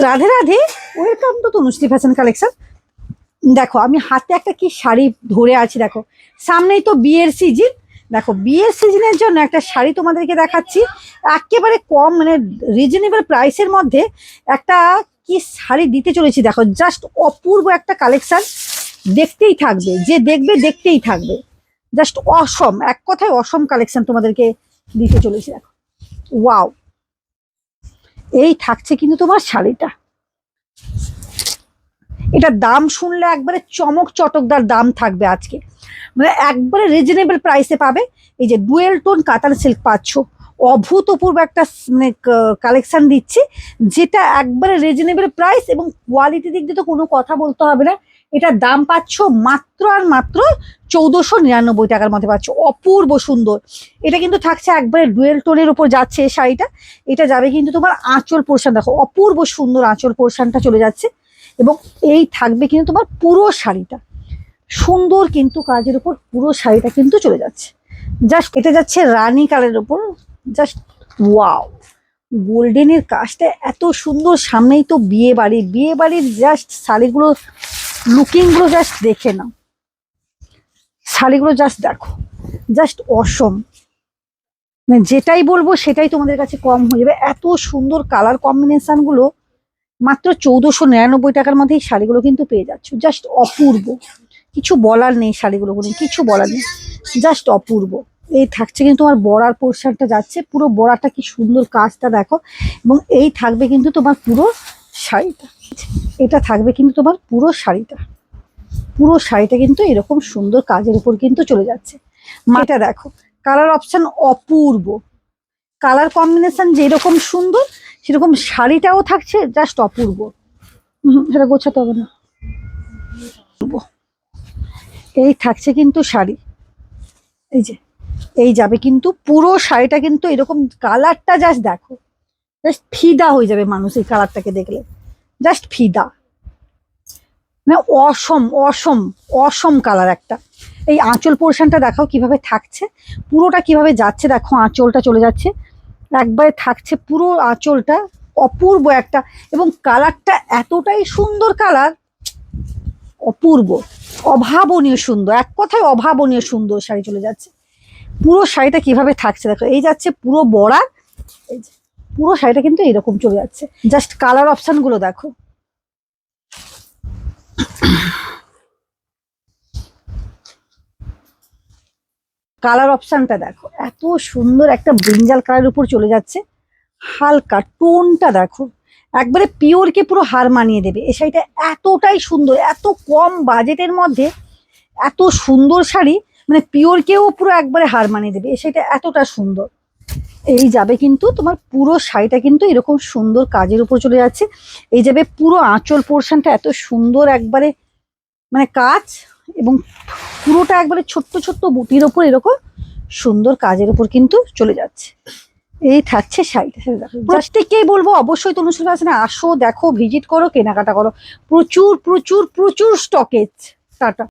Radhe Radhe, welcome to Tanushree fashion collection. দেখো আমি হাতে একটা কি শাড়ি ধরে আছি, দেখো সামনেই তো বিয়ের সিজন। দেখো বিয়ের সিজনের জন্য একটা শাড়ি তোমাদেরকে দেখাচ্ছি, একেবারে কম মানে রিজনেবল প্রাইসের মধ্যে একটা কি শাড়ি দিতে চলেছি। দেখো জাস্ট অপূর্ব একটা কালেকশন, দেখতেই থাকবে, যে দেখবে দেখতেই থাকবে। জাস্ট অসম, এক কথায় অসম কালেকশন তোমাদেরকে দিতে চলেছি। দেখো ওয়াও, এই থাকছে কিন্তু তোমার শাড়িটা। এটার দাম শুনলে একবারে চমক চটকদার দাম থাকবে আজকে, মানে একবারে রিজনেবল প্রাইসে পাবে। এই যে ডুয়েল টোন কাতান সিল্ক পাচ্ছ, অভূতপূর্ব একটা মানে কালেকশন দিচ্ছি, যেটা একবারে রিজনেবল প্রাইস এবং কোয়ালিটি দিক দিয়ে তো কোনো কথা বলতে হবে না। এটার দাম পাচ্ছ মাত্র আর মাত্র 1499 টাকার মধ্যে পাচ্ছ, অপূর্ব সুন্দর। এটা কিন্তু থাকছে একবারে ডুয়েল টোনের উপর যাচ্ছে এই শাড়িটা। এটা যাবে কিন্তু তোমার আঁচল পোর্শন, দেখো অপূর্ব সুন্দর আঁচল পোর্শনটা চলে যাচ্ছে, এবং এই থাকবে কিন্তু তোমার পুরো শাড়িটা সুন্দর কিন্তু কাজের উপর, পুরো শাড়িটা কিন্তু চলে যাচ্ছে। জাস্ট এটা যাচ্ছে রানী কালারের উপর, জাস্ট ওয়াও, গোল্ডেনের কাজটা এত সুন্দর। সামনেই তো বিয়ে বাড়ি, বিয়ে বাড়ির জাস্ট শাড়িগুলো লুকিং গুলো জাস্ট দেখে নাও, শাড়িগুলো জাস্ট দেখো, জাস্ট অসম। মানে যেটাই বলবো সেটাই তোমাদের কাছে কম হয়ে যাবে, এত সুন্দর কালার কম্বিনেশন গুলো। মাত্র 1499 টাকার মধ্যে এই শাড়িগুলো কিন্তু পেয়ে যাচ্ছ, জাস্ট অপূর্ব, কিছু বলার নেই শাড়িগুলো নিয়ে, কিছু বলার নেই, জাস্ট অপূর্ব। এই থাকছে কিন্তু তোমার বড়ার পোর্শনটা যাচ্ছে, পুরো বড়াটা কি সুন্দর কাজটা দেখো, এবং এই থাকবে কিন্তু তোমার পুরো শাড়িটা। এটা থাকবে কিন্তু তোমার পুরো শাড়িটা, পুরো শাড়িটা কিন্তু এরকম সুন্দর কাজের উপর কিন্তু চলে যাচ্ছে। মাটা দেখো, কালার অপশন অপূর্ব, কালার কম্বিনেশন যেরকম সুন্দর সেরকম শাড়িটাও থাকছে জাস্ট অপূর্ব। সেটা গোছাতে হবে না, এই থাকছে কিন্তু শাড়ি। এই যে এই যাবে কিন্তু পুরো শাড়িটা কিন্তু এরকম, কালারটা জাস্ট দেখো, জাস্ট ফিদা হয়ে যাবে মানুষ এই কালারটাকে দেখলে, জাস্ট ফিদা, মানে অসম অসম অসম কালার একটা। এই আঁচল পোর্শনটা দেখাও কিভাবে থাকছে, পুরোটা কিভাবে যাচ্ছে, দেখো আঁচলটা চলে যাচ্ছে, একবারে থাকছে পুরো আঁচলটা, অপূর্ব একটা, এবং কালারটা এতটাই সুন্দর কালার, অপূর্ব, অভাবনীয় সুন্দর, এক কথায় অভাবনীয় সুন্দর শাড়ি চলে যাচ্ছে। পুরো শাড়িটা কিভাবে থাকছে দেখো, এই যাচ্ছে পুরো বড়া, এই যে পুরো শাড়িটা কিন্তু এরকম চলে যাচ্ছে। জাস্ট কালার অপশন গুলো দেখো, কালার অপশনটা দেখো, এত সুন্দর একটা ব্রিঞ্জাল কালারের উপর চলে যাচ্ছে, হালকা টোনটা দেখো, একবারে পিওরকে পুরো হার মানিয়ে দেবে এই শাড়িটা। এতটাই সুন্দর, এত কম বাজেটের মধ্যে এত সুন্দর শাড়ি, মানে পিওরকেও পুরো একবারে হার মানিয়ে দেবে এই শাড়িটা, এতটা সুন্দর। এই যাবে কিন্তু তোমার পুরো শাড়িটা কিন্তু এরকম সুন্দর কাজের উপর চলে যাচ্ছে। এই যাবে পুরো আঁচল পোর্শনটা এত সুন্দর একবারে মানে কাজ, এবং পুরোটা একবারে ছোট্ট ছোট্ট বুটির ওপর এরকম সুন্দর কাজের উপর কিন্তু চলে যাচ্ছে। এই থাকছে শাড়িটা। প্রত্যেককেই বলবো অবশ্যই তনুশ্রী ফ্যাশনে আসো, দেখো, ভিজিট করো, কেনাকাটা করো। প্রচুর প্রচুর প্রচুর স্টকেজ। টাটা।